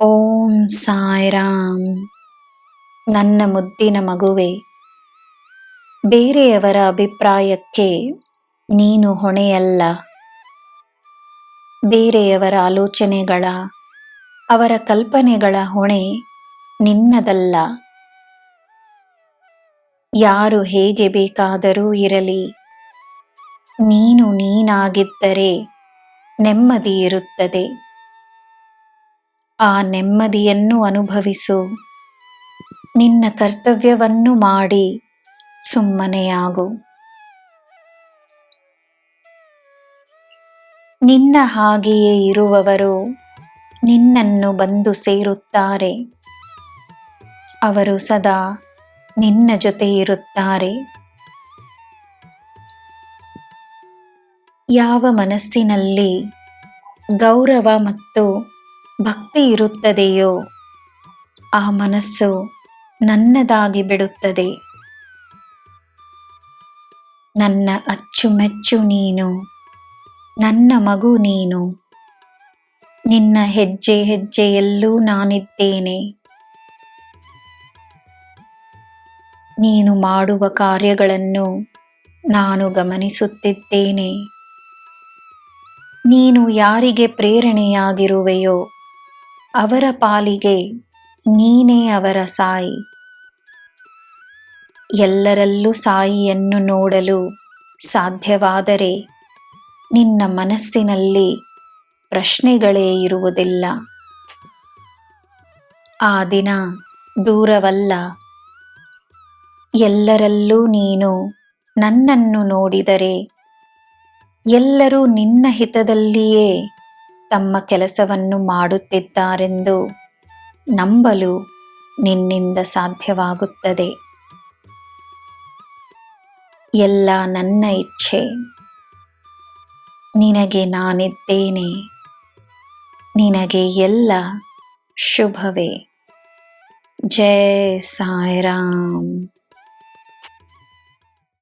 ಓಂ ಸಾಯಿರಾಮ್. ನನ್ನ ಮುದ್ದಿನ ಮಗುವೆ, ಬೇರೆಯವರ ಅಭಿಪ್ರಾಯಕ್ಕೆ ನೀನು ಹೊಣೆಯಲ್ಲ. ಬೇರೆಯವರ ಆಲೋಚನೆಗಳ, ಅವರ ಕಲ್ಪನೆಗಳ ಹೊಣೆ ನಿನ್ನದಲ್ಲ. ಯಾರು ಹೇಗೆ ಬೇಕಾದರೂ ಇರಲಿ, ನೀನು ನೀನಾಗಿದ್ದರೆ ನೆಮ್ಮದಿ ಇರುತ್ತದೆ. ಆ ನೆಮ್ಮದಿಯನ್ನು ಅನುಭವಿಸು. ನಿನ್ನ ಕರ್ತವ್ಯವನ್ನು ಮಾಡಿ ಸುಮ್ಮನೆಯಾಗು. ನಿನ್ನ ಹಾಗೆಯೇ ಇರುವವರು ನಿನ್ನನ್ನು ಬಂದು ಸೇರುತ್ತಾರೆ. ಅವರು ಸದಾ ನಿನ್ನ ಜೊತೆ ಇರುತ್ತಾರೆ. ಯಾವ ಮನಸ್ಸಿನಲ್ಲಿ ಗೌರವ ಮತ್ತು ಭಕ್ತಿ ಇರುತ್ತದೆಯೋ ಆ ಮನಸ್ಸು ನನ್ನದಾಗಿ ಬಿಡುತ್ತದೆ. ನನ್ನ ಅಚ್ಚುಮೆಚ್ಚು ನೀನು, ನನ್ನ ಮಗು ನೀನು. ನಿನ್ನ ಹೆಜ್ಜೆ ಹೆಜ್ಜೆಯಲ್ಲೂ ನಾನಿದ್ದೇನೆ. ನೀನು ಮಾಡುವ ಕಾರ್ಯಗಳನ್ನು ನಾನು ಗಮನಿಸುತ್ತಿದ್ದೇನೆ. ನೀನು ಯಾರಿಗೆ ಪ್ರೇರಣೆಯಾಗಿರುವೆಯೋ ಅವರ ಪಾಲಿಗೆ ನೀನೇ ಅವರ ಸಾಯಿ. ಎಲ್ಲರಲ್ಲೂ ಸಾಯಿಯನ್ನು ನೋಡಲು ಸಾಧ್ಯವಾದರೆ ನಿನ್ನ ಮನಸ್ಸಿನಲ್ಲಿ ಪ್ರಶ್ನೆಗಳೇ ಇರುವುದಿಲ್ಲ. ಆ ದಿನ ದೂರವಲ್ಲ. ಎಲ್ಲರಲ್ಲೂ ನೀನು ನನ್ನನ್ನು ನೋಡಿದರೆ ಎಲ್ಲರೂ ನಿನ್ನ ಹಿತದಲ್ಲಿಯೇ ತಮ್ಮ ಕೆಲಸವನ್ನು ಮಾಡುತ್ತಿದ್ದಾರೆಂದು ನಂಬಲು ನಿನ್ನಿಂದ ಸಾಧ್ಯವಾಗುತ್ತದೆ. ಎಲ್ಲ ನನ್ನ ಇಚ್ಛೆ. ನಿನಗೆ ನಾನಿದ್ದೇನೆ. ನಿನಗೆ ಎಲ್ಲ ಶುಭವೇ. ಜೈ ಸಾಯಿರಾಮ್.